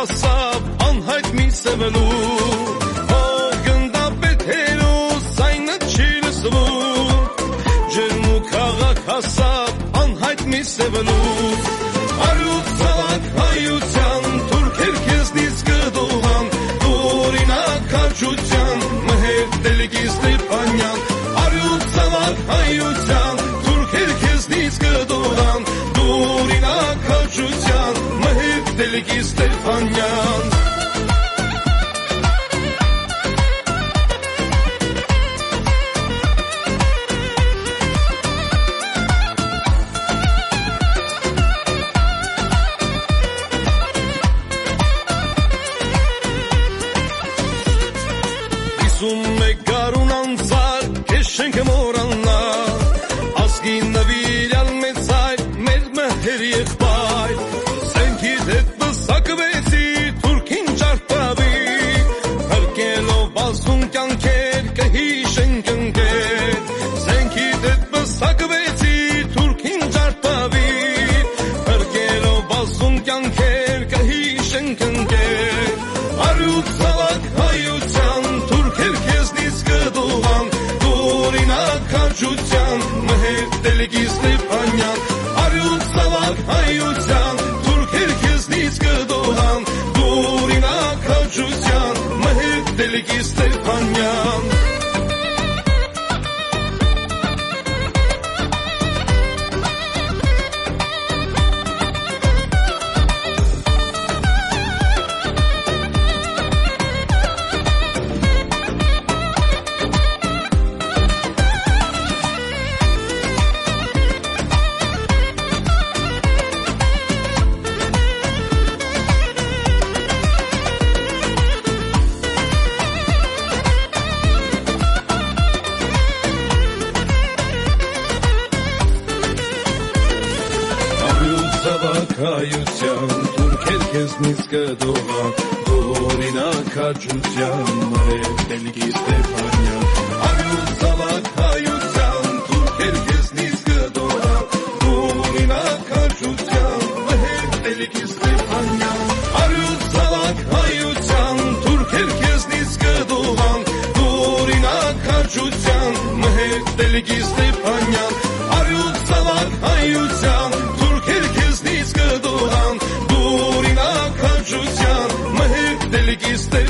հասավ անհայտ մի սևելու գնդապետ հերոս ձայնը չի լսվում ջերմ ու քաղաք հասավ անհայտ մի սևելու արյուծ ցավակ հայության թուրքեր քեզնից կդողան օրինակ քաջության մհեր դելգի Ստեփանյան արյուծ ցավակ հայության թուրքեր քեզնից կդողան օրինակ քաջության մհեր դելգի Ստեփանյան Գարուն անցար քեզ շենք մորանա ասկի նվիրյալ մեծ այր մեր մհեր եղբայր սենքիդ հետ բսակվեցի թուրքին ճարտավի հարկելով բազում կյանքեր կհիշենք ընկեր սենքիդ հետ բսակվեցի թուրքին ճարտավի հարկելով բազում կյանքեր կհիշենք ընկեր արյուծ ցավակ հայության թուրքեր քեզնից կդողան օրինակ քաջության մհեր դելգի Ստեփանյան արյուծ ցավակ հայության թուրքեր քեզնից կդողան օրինակ քաջության մհեր դելգի Ստեփանյան հայության թուրքեր քեզնից կդողան օրինակ քաջության մհեր դելգի Ստեփանյան արյուծ ցավակ հայության թուրքեր քեզնից կդողան օրինակ քաջության մհեր դելգի Ստեփանյան արյուծ ցավակ հայության թուրքեր քեզնից կդողան օրինակ քաջության մհեր դելգի Ստեփանյան արյուծ ցավակ հայության թուրքեր քեզնից կդողան օրինակ քաջության մհեր դելգի Ստեփանյան